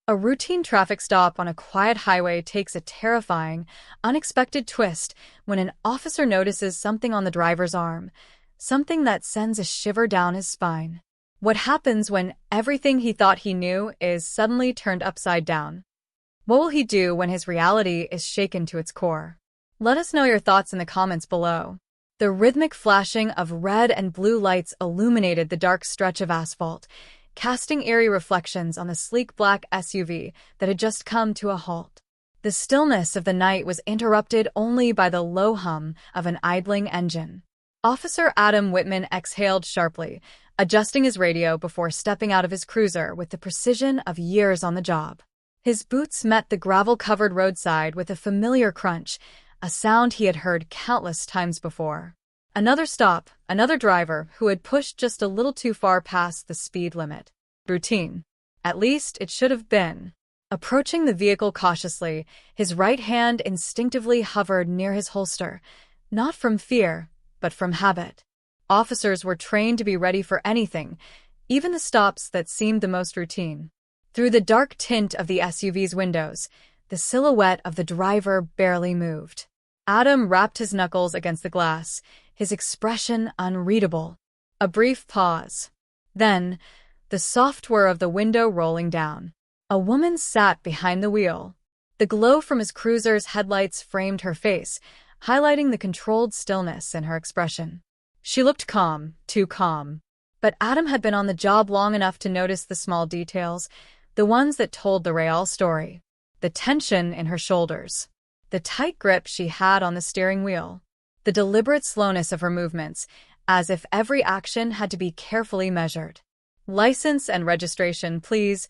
A routine traffic stop on a quiet highway takes a terrifying, unexpected twist when an officer notices something on the driver's arm, something that sends a shiver down his spine. What happens when everything he thought he knew is suddenly turned upside down? What will he do when his reality is shaken to its core? Let us know your thoughts in the comments below. The rhythmic flashing of red and blue lights illuminated the dark stretch of asphalt, casting eerie reflections on the sleek black SUV that had just come to a halt. The stillness of the night was interrupted only by the low hum of an idling engine. Officer Adam Whitman exhaled sharply, adjusting his radio before stepping out of his cruiser with the precision of years on the job. His boots met the gravel-covered roadside with a familiar crunch, a sound he had heard countless times before. Another stop, another driver who had pushed just a little too far past the speed limit. Routine. At least it should have been. Approaching the vehicle cautiously, his right hand instinctively hovered near his holster, not from fear, but from habit. Officers were trained to be ready for anything, even the stops that seemed the most routine. Through the dark tint of the SUV's windows, the silhouette of the driver barely moved. Adam rapped his knuckles against the glass, his expression unreadable. A brief pause. Then, the soft whir of the window rolling down. A woman sat behind the wheel. The glow from his cruiser's headlights framed her face, highlighting the controlled stillness in her expression. She looked calm, too calm. But Adam had been on the job long enough to notice the small details, the ones that told the real story. The tension in her shoulders, the tight grip she had on the steering wheel, the deliberate slowness of her movements, as if every action had to be carefully measured. "License and registration, please,"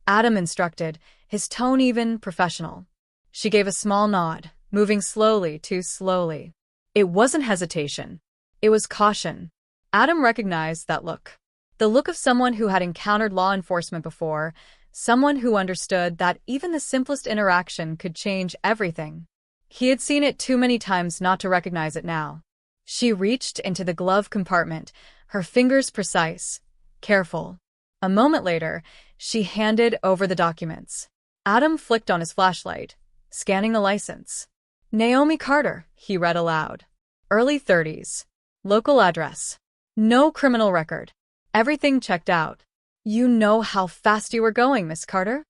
Adam instructed, his tone even professional. She gave a small nod, moving slowly, too slowly. It wasn't hesitation. It was caution. Adam recognized that look. The look of someone who had encountered law enforcement before, someone who understood that even the simplest interaction could change everything. He had seen it too many times not to recognize it now. She reached into the glove compartment, her fingers precise, careful. A moment later, she handed over the documents. Adam flicked on his flashlight, scanning the license. "Naomi Carter," he read aloud. "Early 30s. Local address. No criminal record. Everything checked out." "You know how fast you were going, Miss Carter?"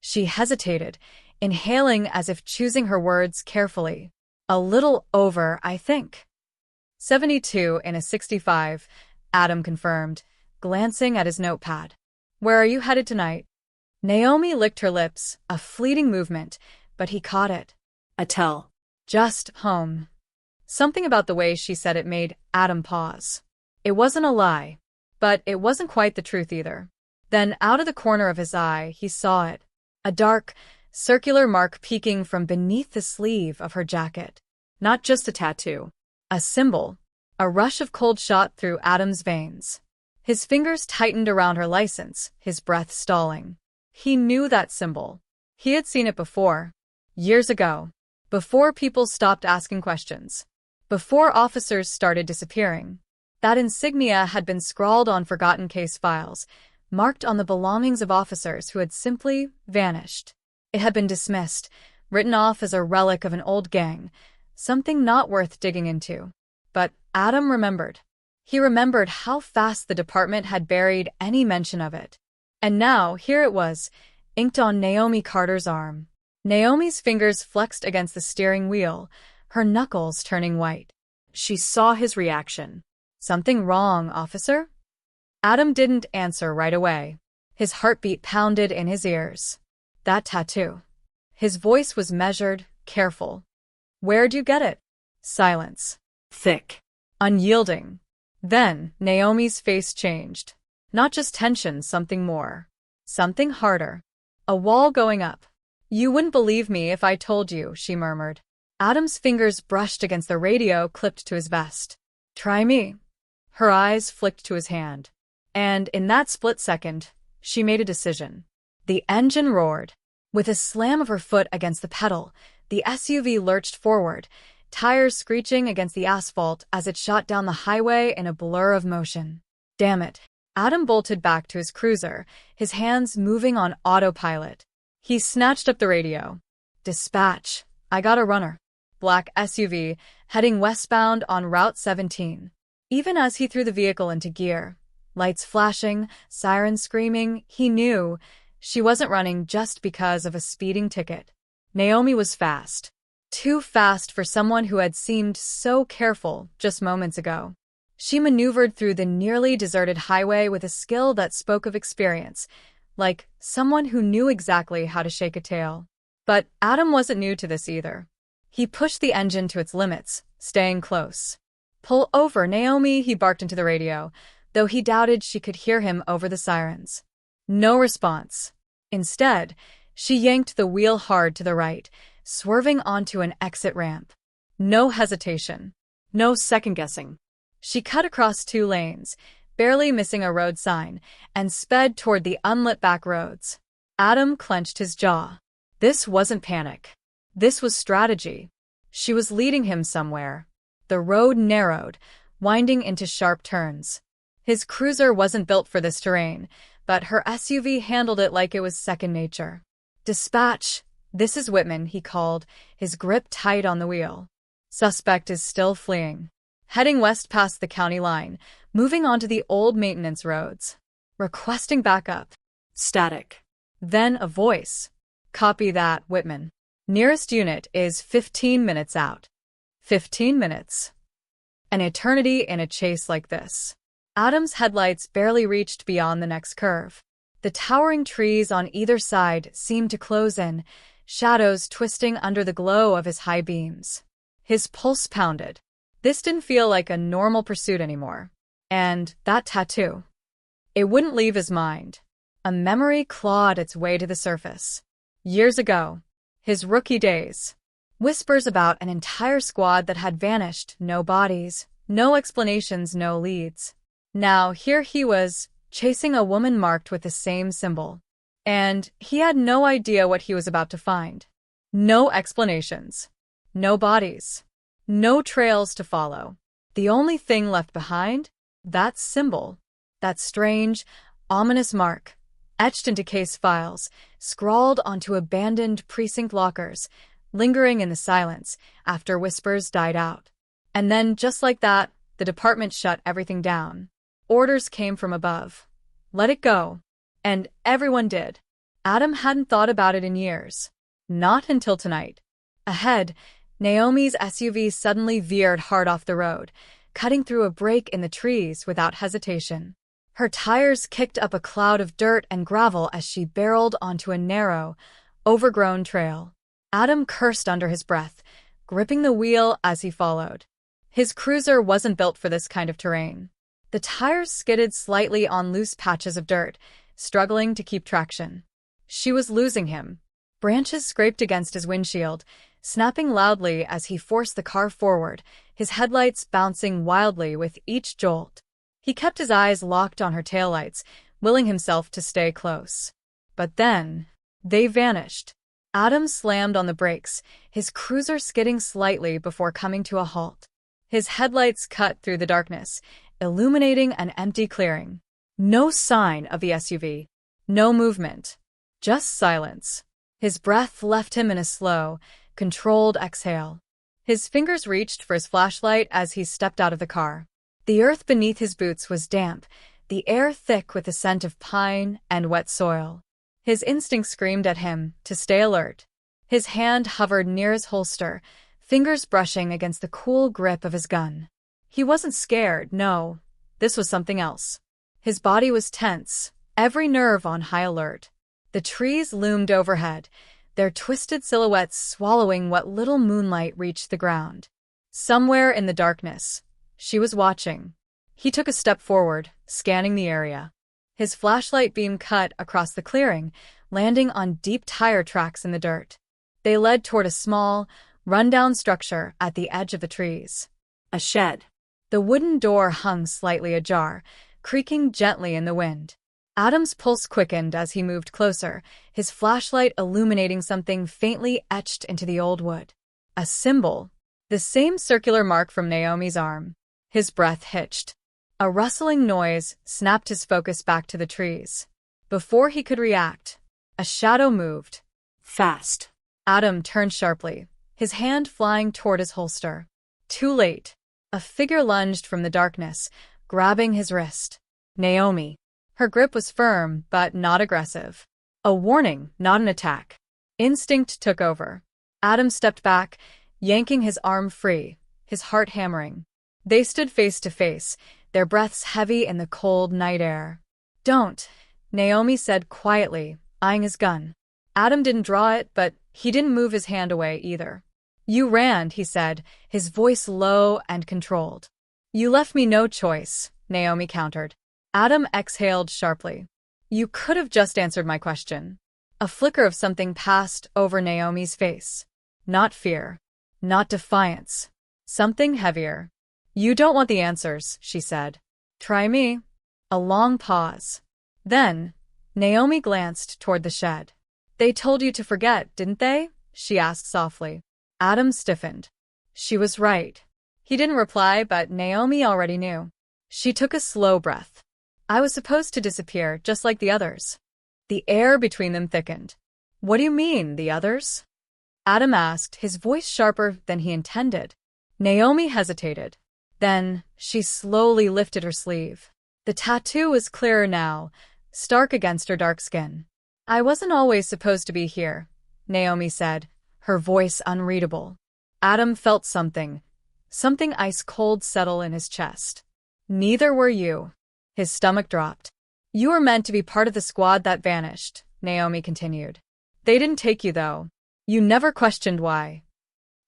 She hesitated, inhaling as if choosing her words carefully. "A little over, I think." 72 in a 65, Adam confirmed, glancing at his notepad. "Where are you headed tonight?" Naomi licked her lips, a fleeting movement, but he caught it. "A tell. Just home." Something about the way she said it made Adam pause. It wasn't a lie, but it wasn't quite the truth either. Then, out of the corner of his eye, he saw it. A dark, circular mark peeking from beneath the sleeve of her jacket. Not just a tattoo. A symbol. A rush of cold shot through Adam's veins. His fingers tightened around her license, his breath stalling. He knew that symbol. He had seen it before. Years ago. Before people stopped asking questions. Before officers started disappearing. That insignia had been scrawled on forgotten case files, marked on the belongings of officers who had simply vanished. It had been dismissed, written off as a relic of an old gang, something not worth digging into. But Adam remembered. He remembered how fast the department had buried any mention of it. And now, here it was, inked on Naomi Carter's arm. Naomi's fingers flexed against the steering wheel, her knuckles turning white. She saw his reaction. "Something wrong, officer?" Adam didn't answer right away. His heartbeat pounded in his ears. "That tattoo." His voice was measured, careful. "Where'd you get it?" Silence. Thick. Unyielding. Then, Naomi's face changed. Not just tension, something more. Something harder. A wall going up. "You wouldn't believe me if I told you," she murmured. Adam's fingers brushed against the radio clipped to his vest. "Try me." Her eyes flicked to his hand. And in that split second, she made a decision. The engine roared. With a slam of her foot against the pedal, the SUV lurched forward, tires screeching against the asphalt as it shot down the highway in a blur of motion. Damn it. Adam bolted back to his cruiser, his hands moving on autopilot. He snatched up the radio. Dispatch, I got a runner. Black SUV, heading westbound on Route 17. Even as he threw the vehicle into gear, lights flashing, sirens screaming, he knew she wasn't running just because of a speeding ticket. Naomi was fast. Too fast for someone who had seemed so careful just moments ago. She maneuvered through the nearly deserted highway with a skill that spoke of experience, like someone who knew exactly how to shake a tail. But Adam wasn't new to this either. He pushed the engine to its limits, staying close. Pull over, Naomi, he barked into the radio, though he doubted she could hear him over the sirens. No response. Instead, she yanked the wheel hard to the right, swerving onto an exit ramp. No hesitation. No second-guessing. She cut across 2 lanes, barely missing a road sign, and sped toward the unlit back roads. Adam clenched his jaw. This wasn't panic. This was strategy. She was leading him somewhere. The road narrowed, winding into sharp turns. His cruiser wasn't built for this terrain, but her SUV handled it like it was second nature. Dispatch, this is Whitman, he called, his grip tight on the wheel. Suspect is still fleeing. Heading west past the county line, moving onto the old maintenance roads. Requesting backup. Static. Then a voice. Copy that, Whitman. Nearest unit is 15 minutes out. 15 minutes. An eternity in a chase like this. Adam's headlights barely reached beyond the next curve. The towering trees on either side seemed to close in, shadows twisting under the glow of his high beams. His pulse pounded. This didn't feel like a normal pursuit anymore. And that tattoo. It wouldn't leave his mind. A memory clawed its way to the surface. Years ago. His rookie days. Whispers about an entire squad that had vanished, no bodies, no explanations, no leads. Now here he was, chasing a woman marked with the same symbol. And he had no idea what he was about to find. No explanations. No bodies. No trails to follow. The only thing left behind? That symbol. That strange, ominous mark. Etched into case files, scrawled onto abandoned precinct lockers, lingering in the silence after whispers died out. And then, just like that, the department shut everything down. Orders came from above. Let it go. And everyone did. Adam hadn't thought about it in years. Not until tonight. Ahead, Naomi's SUV suddenly veered hard off the road, cutting through a break in the trees without hesitation. Her tires kicked up a cloud of dirt and gravel as she barreled onto a narrow, overgrown trail. Adam cursed under his breath, gripping the wheel as he followed. His cruiser wasn't built for this kind of terrain. The tires skidded slightly on loose patches of dirt, struggling to keep traction. She was losing him. Branches scraped against his windshield, snapping loudly as he forced the car forward, his headlights bouncing wildly with each jolt. He kept his eyes locked on her taillights, willing himself to stay close. But then, they vanished. Adam slammed on the brakes, his cruiser skidding slightly before coming to a halt. His headlights cut through the darkness, illuminating an empty clearing. No sign of the SUV. No movement. Just silence. His breath left him in a slow, controlled exhale. His fingers reached for his flashlight as he stepped out of the car. The earth beneath his boots was damp, the air thick with the scent of pine and wet soil. His instinct screamed at him to stay alert. His hand hovered near his holster, fingers brushing against the cool grip of his gun. He wasn't scared, no. This was something else. His body was tense, every nerve on high alert. The trees loomed overhead, their twisted silhouettes swallowing what little moonlight reached the ground. Somewhere in the darkness, she was watching. He took a step forward, scanning the area. His flashlight beam cut across the clearing, landing on deep tire tracks in the dirt. They led toward a small, run-down structure at the edge of the trees. A shed. The wooden door hung slightly ajar, creaking gently in the wind. Adam's pulse quickened as he moved closer, his flashlight illuminating something faintly etched into the old wood. A symbol. The same circular mark from Naomi's arm. His breath hitched. A rustling noise snapped his focus back to the trees. Before he could react, a shadow moved, Fast. Adam turned sharply, his hand flying toward his holster. Too late. A figure lunged from the darkness, grabbing his wrist. Naomi. Her grip was firm, but not aggressive. A warning, not an attack. Instinct took over. Adam stepped back, yanking his arm free, his heart hammering. They stood face to face, their breaths heavy in the cold night air. "Don't," Naomi said quietly, eyeing his gun. Adam didn't draw it, but he didn't move his hand away either. "You ran," he said, his voice low and controlled. "You left me no choice," Naomi countered. Adam exhaled sharply. "You could have just answered my question." A flicker of something passed over Naomi's face. Not fear. Not defiance. Something heavier. "You don't want the answers," she said. "Try me." A long pause. Then, Naomi glanced toward the shed. "They told you to forget, didn't they?" she asked softly. Adam stiffened. She was right. He didn't reply, but Naomi already knew. She took a slow breath. "I was supposed to disappear, just like the others." The air between them thickened. "What do you mean, the others?" Adam asked, his voice sharper than he intended. Naomi hesitated. Then, she slowly lifted her sleeve. The tattoo was clearer now, stark against her dark skin. "I wasn't always supposed to be here," Naomi said, her voice unreadable. Adam felt something ice-cold settle in his chest. "Neither were you." His stomach dropped. "You were meant to be part of the squad that vanished," Naomi continued. "They didn't take you, though. You never questioned why."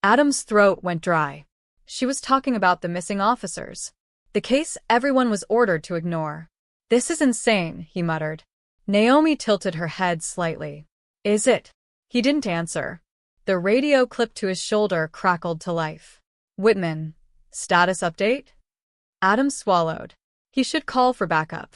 Adam's throat went dry. She was talking about the missing officers. The case everyone was ordered to ignore. "This is insane," he muttered. Naomi tilted her head slightly. "Is it?" He didn't answer. The radio clipped to his shoulder crackled to life. "Whitman, status update?" Adam swallowed. He should call for backup.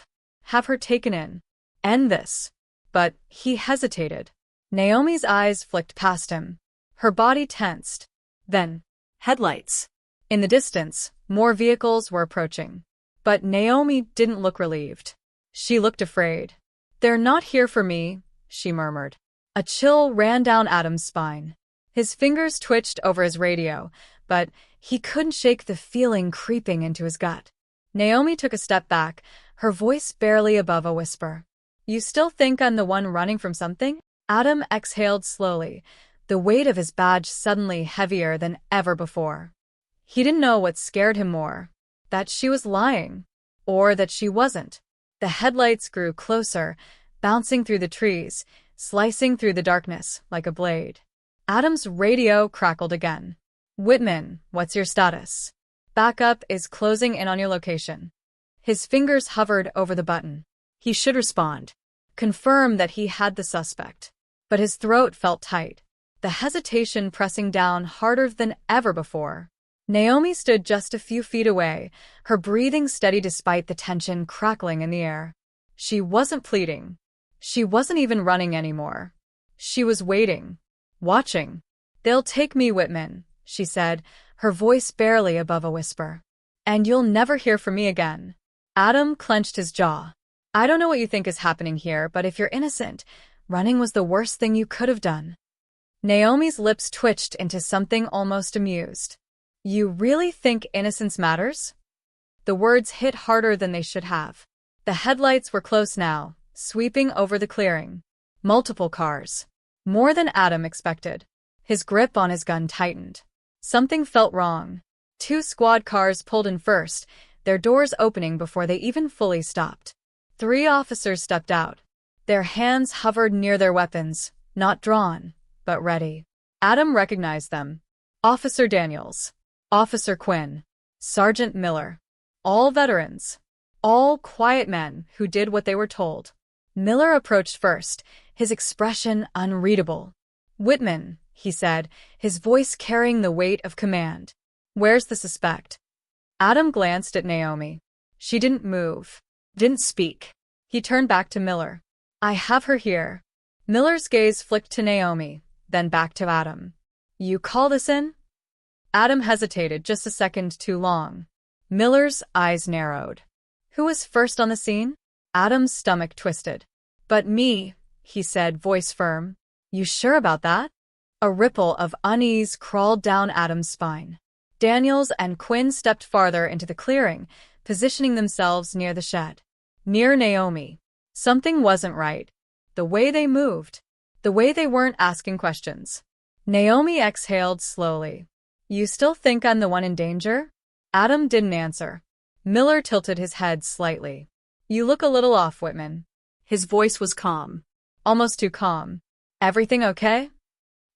Have her taken in. End this. But he hesitated. Naomi's eyes flicked past him. Her body tensed. Then, Headlights. in the distance, more vehicles were approaching. But Naomi didn't look relieved. She looked afraid. "They're not here for me," she murmured. A chill ran down Adam's spine. His fingers twitched over his radio, but he couldn't shake the feeling creeping into his gut. Naomi took a step back, her voice barely above a whisper. "You still think I'm the one running from something?" Adam exhaled slowly, the weight of his badge suddenly heavier than ever before. He didn't know what scared him more, that she was lying, or that she wasn't. The headlights grew closer, bouncing through the trees, slicing through the darkness like a blade. Adam's radio crackled again. "Whitman, what's your status?" "Backup is closing in on your location." His fingers hovered over the button. He should respond. Confirm that he had the suspect. But his throat felt tight, the hesitation pressing down harder than ever before. Naomi stood just a few feet away, her breathing steady despite the tension crackling in the air. She wasn't pleading. She wasn't even running anymore. She was waiting. Watching. "They'll take me, Whitman," she said, her voice barely above a whisper. "And you'll never hear from me again." Adam clenched his jaw. "I don't know what you think is happening here, but if you're innocent, running was the worst thing you could have done." Naomi's lips twitched into something almost amused. "You really think innocence matters?" The words hit harder than they should have. The headlights were close now, sweeping over the clearing. Multiple cars. More than Adam expected. His grip on his gun tightened. Something felt wrong. 2 squad cars pulled in first, their doors opening before they even fully stopped. 3 officers stepped out. Their hands hovered near their weapons, not drawn, but ready. Adam recognized them. Officer Daniels. Officer Quinn. Sergeant Miller. All veterans. All quiet men who did what they were told. Miller approached first, his expression unreadable. "Whitman," he said, his voice carrying the weight of command. "Where's the suspect?" Adam glanced at Naomi. She didn't move, didn't speak. He turned back to Miller. "I have her here." Miller's gaze flicked to Naomi, then back to Adam. "You call this in?" Adam hesitated just a second too long. Miller's eyes narrowed. "Who was first on the scene?" Adam's stomach twisted. "But me," he said, voice firm. You sure about that? A ripple of unease crawled down Adam's spine. Daniels and Quinn stepped farther into the clearing, positioning themselves near the shed. Near Naomi. Something wasn't right. The way they moved. The way they weren't asking questions. Naomi exhaled slowly. You still think I'm the one in danger? Adam didn't answer. Miller tilted his head slightly. You look a little off, Whitman. His voice was calm. Almost too calm. Everything okay?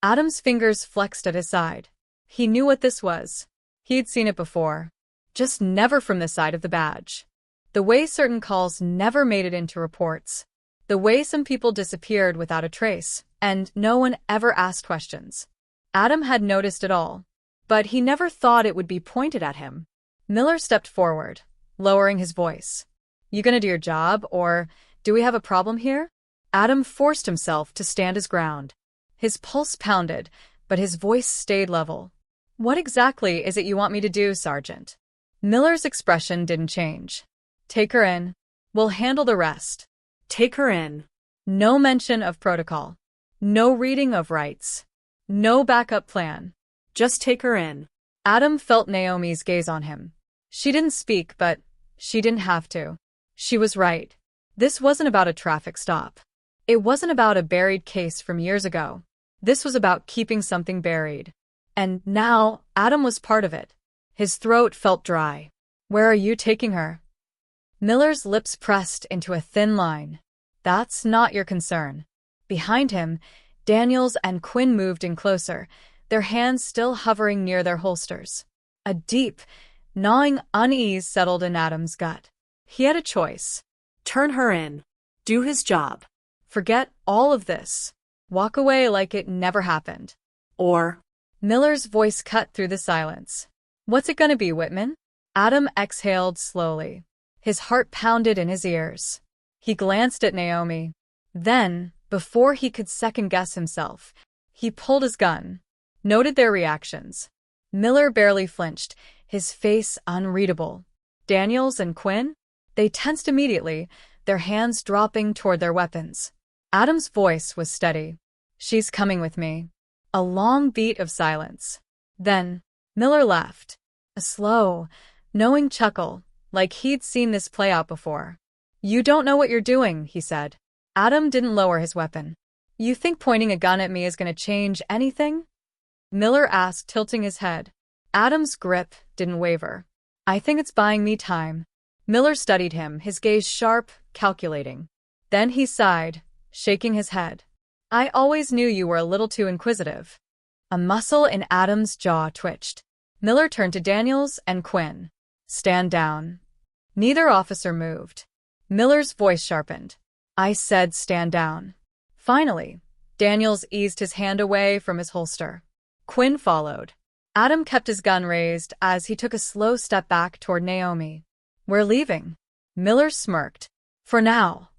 Adam's fingers flexed at his side. He knew what this was. He'd seen it before. Just never from the side of the badge. The way certain calls never made it into reports. The way some people disappeared without a trace, and no one ever asked questions. Adam had noticed it all, but he never thought it would be pointed at him. Miller stepped forward, lowering his voice. You gonna do your job, or do we have a problem here? Adam forced himself to stand his ground. His pulse pounded, but his voice stayed level. What exactly is it you want me to do, Sergeant? Miller's expression didn't change. Take her in. We'll handle the rest. Take her in. No mention of protocol. No reading of rights. No backup plan. Just take her in. Adam felt Naomi's gaze on him. She didn't speak, but she didn't have to. She was right. This wasn't about a traffic stop. It wasn't about a buried case from years ago. This was about keeping something buried. And now, Adam was part of it. His throat felt dry. Where are you taking her? Miller's lips pressed into a thin line. That's not your concern. Behind him, Daniels and Quinn moved in closer, their hands still hovering near their holsters. A deep, gnawing unease settled in Adam's gut. He had a choice. Turn her in. Do his job. Forget all of this. Walk away like it never happened. Or... Miller's voice cut through the silence. What's it gonna be, Whitman? Adam exhaled slowly. His heart pounded in his ears. He glanced at Naomi. Then, before he could second-guess himself, he pulled his gun, noted their reactions. Miller barely flinched, his face unreadable. Daniels and Quinn? They tensed immediately, their hands dropping toward their weapons. Adam's voice was steady. She's coming with me. A long beat of silence. Then, Miller laughed. A slow, knowing chuckle, like he'd seen this play out before. You don't know what you're doing, he said. Adam didn't lower his weapon. You think pointing a gun at me is going to change anything? Miller asked, tilting his head. Adam's grip didn't waver. I think it's buying me time. Miller studied him, his gaze sharp, calculating. Then he sighed, shaking his head. I always knew you were a little too inquisitive. A muscle in Adam's jaw twitched. Miller turned to Daniels and Quinn. Stand down. Neither officer moved. Miller's voice sharpened. I said stand down. Finally, Daniels eased his hand away from his holster. Quinn followed. Adam kept his gun raised as he took a slow step back toward Naomi. We're leaving. Miller smirked. For now.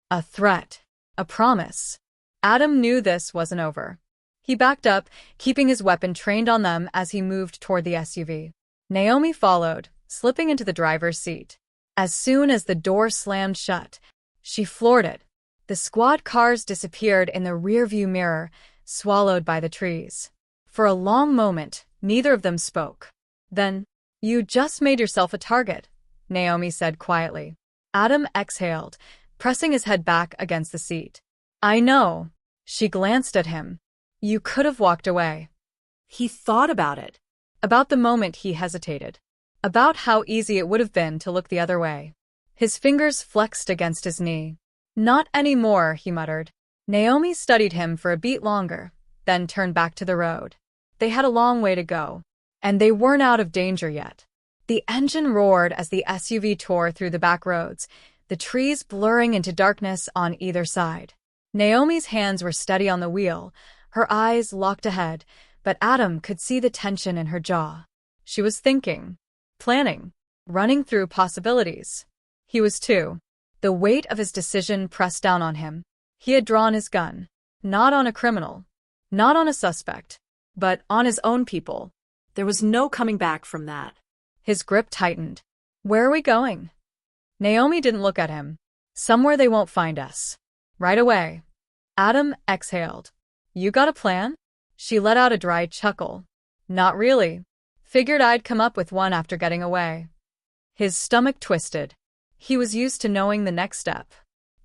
A threat. A promise. Adam knew this wasn't over. He backed up, keeping his weapon trained on them as he moved toward the SUV. Naomi followed, slipping into the driver's seat. As soon as the door slammed shut, she floored it. The squad cars disappeared in the rearview mirror, swallowed by the trees. For a long moment, neither of them spoke. Then, you just made yourself a target, Naomi said quietly. Adam exhaled, pressing his head back against the seat. I know. She glanced at him. You could have walked away. He thought about it. About the moment he hesitated. About how easy it would have been to look the other way. His fingers flexed against his knee. Not anymore, he muttered. Naomi studied him for a beat longer, then turned back to the road. They had a long way to go, and they weren't out of danger yet. The engine roared as the SUV tore through the back roads, the trees blurring into darkness on either side. Naomi's hands were steady on the wheel, her eyes locked ahead, but Adam could see the tension in her jaw. She was thinking, planning, running through possibilities. He was too. The weight of his decision pressed down on him. He had drawn his gun, not on a criminal, not on a suspect, but on his own people. There was no coming back from that. His grip tightened. Where are we going? Naomi didn't look at him. Somewhere they won't find us. Right away. Adam exhaled. You got a plan? She let out a dry chuckle. Not really. Figured I'd come up with one after getting away. His stomach twisted. He was used to knowing the next step.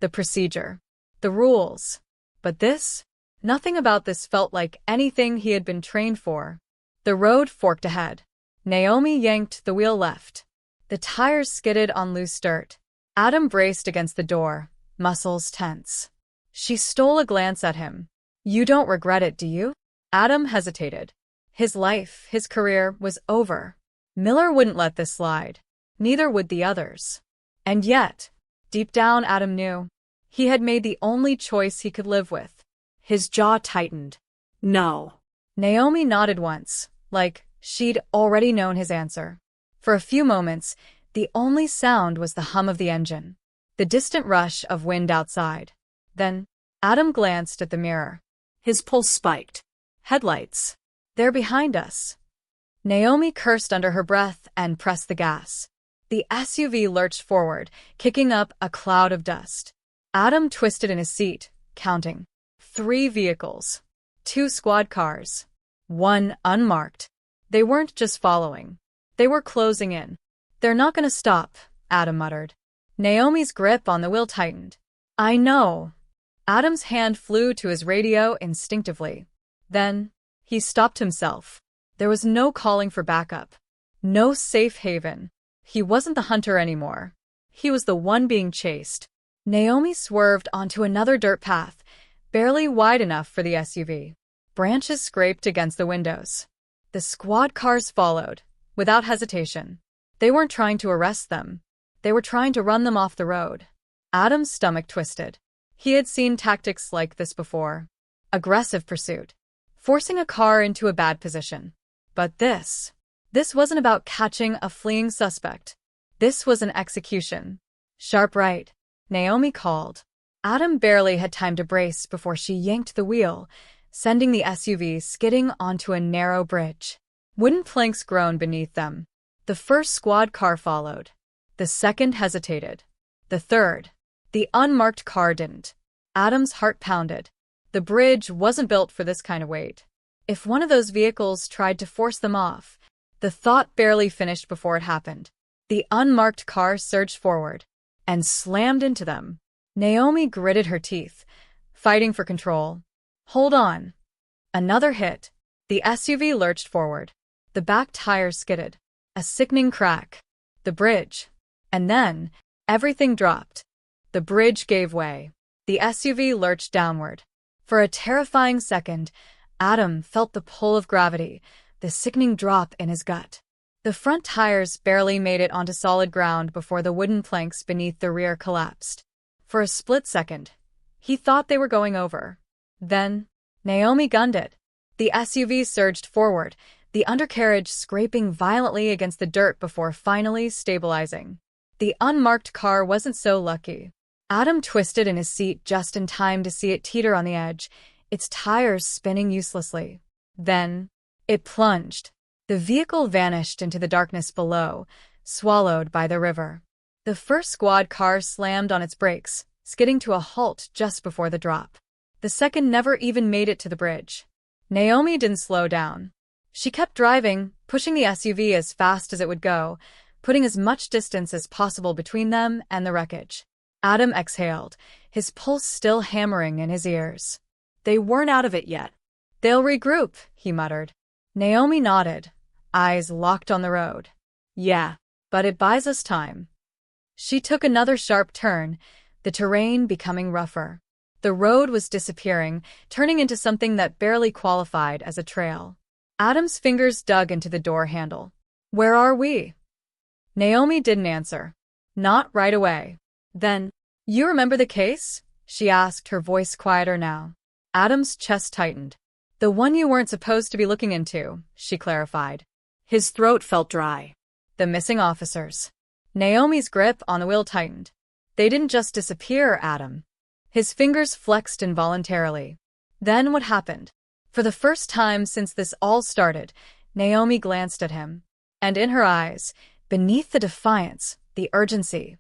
The procedure. The rules. But this? Nothing about this felt like anything he had been trained for. The road forked ahead. Naomi yanked the wheel left. The tires skidded on loose dirt. Adam braced against the door, muscles tense. She stole a glance at him. You don't regret it, do you? Adam hesitated. His life, his career, was over. Miller wouldn't let this slide. Neither would the others. And yet, deep down Adam knew. He had made the only choice he could live with. His jaw tightened. No. Naomi nodded once, like she'd already known his answer. For a few moments, the only sound was the hum of the engine, the distant rush of wind outside. Then, Adam glanced at the mirror. His pulse spiked. Headlights. They're behind us. Naomi cursed under her breath and pressed the gas. The SUV lurched forward, kicking up a cloud of dust. Adam twisted in his seat, counting. 3 vehicles. 2 squad cars. 1 unmarked. They weren't just following. They were closing in. They're not gonna stop, Adam muttered. Naomi's grip on the wheel tightened. I know. Adam's hand flew to his radio instinctively. Then, he stopped himself. There was no calling for backup. No safe haven. He wasn't the hunter anymore. He was the one being chased. Naomi swerved onto another dirt path, barely wide enough for the SUV. Branches scraped against the windows. The squad cars followed, without hesitation. They weren't trying to arrest them. They were trying to run them off the road. Adam's stomach twisted. He had seen tactics like this before. Aggressive pursuit. Forcing a car into a bad position. But this wasn't about catching a fleeing suspect. This was an execution. Sharp right, Naomi called. Adam barely had time to brace before she yanked the wheel, sending the SUV skidding onto a narrow bridge. Wooden planks groaned beneath them. The first squad car followed. The second hesitated. The third. The unmarked car didn't. Adam's heart pounded. The bridge wasn't built for this kind of weight. If one of those vehicles tried to force them off, the thought barely finished before it happened. The unmarked car surged forward and slammed into them. Naomi gritted her teeth, fighting for control. Hold on. Another hit. The SUV lurched forward. The back tires skidded. A sickening crack. The bridge. And then, everything dropped. The bridge gave way. The SUV lurched downward. For a terrifying second, Adam felt the pull of gravity, the sickening drop in his gut. The front tires barely made it onto solid ground before the wooden planks beneath the rear collapsed. For a split second, he thought they were going over. Then, Naomi gunned it. The SUV surged forward, the undercarriage scraping violently against the dirt before finally stabilizing. The unmarked car wasn't so lucky. Adam twisted in his seat just in time to see it teeter on the edge, its tires spinning uselessly. Then, it plunged. The vehicle vanished into the darkness below, swallowed by the river. The first squad car slammed on its brakes, skidding to a halt just before the drop. The second never even made it to the bridge. Naomi didn't slow down. She kept driving, pushing the SUV as fast as it would go, putting as much distance as possible between them and the wreckage. Adam exhaled, his pulse still hammering in his ears. They weren't out of it yet. They'll regroup, he muttered. Naomi nodded, eyes locked on the road. Yeah, but it buys us time. She took another sharp turn, the terrain becoming rougher. The road was disappearing, turning into something that barely qualified as a trail. Adam's fingers dug into the door handle. Where are we? Naomi didn't answer. Not right away. Then, you remember the case? She asked, her voice quieter now. Adam's chest tightened. The one you weren't supposed to be looking into, she clarified. His throat felt dry. The missing officers. Naomi's grip on the wheel tightened. They didn't just disappear, Adam. His fingers flexed involuntarily. Then what happened? For the first time since this all started, Naomi glanced at him. And in her eyes, beneath the defiance, the urgency,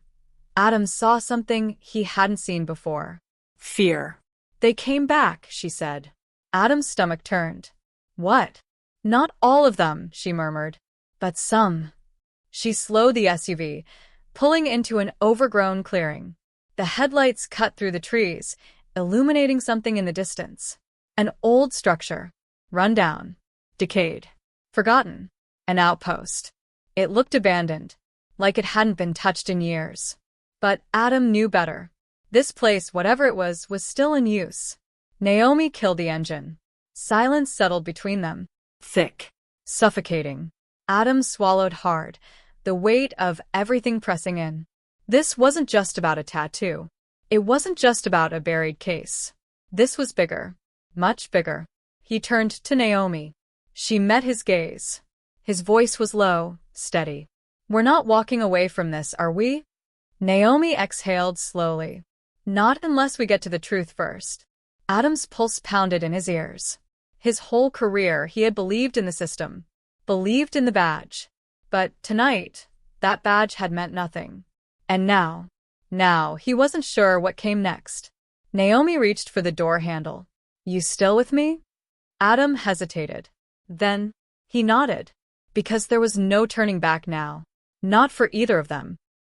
Adam saw something he hadn't seen before. Fear. They came back, she said. Adam's stomach turned. What? Not all of them, she murmured. But some. She slowed the SUV, pulling into an overgrown clearing. The headlights cut through the trees, illuminating something in the distance. An old structure. Run down. Decayed. Forgotten. An outpost. It looked abandoned, like it hadn't been touched in years. But Adam knew better. This place, whatever it was still in use. Naomi killed the engine. Silence settled between them. Thick. Suffocating. Adam swallowed hard, the weight of everything pressing in. This wasn't just about a tattoo. It wasn't just about a buried case. This was bigger. Much bigger. He turned to Naomi. She met his gaze. His voice was low, steady. We're not walking away from this, are we? Naomi exhaled slowly. Not unless we get to the truth first. Adam's pulse pounded in his ears. His whole career he had believed in the system, believed in the badge. But tonight, that badge had meant nothing. And now he wasn't sure what came next. Naomi reached for the door handle. You still with me? Adam hesitated. Then, he nodded. Because there was no turning back now. Not for either of them.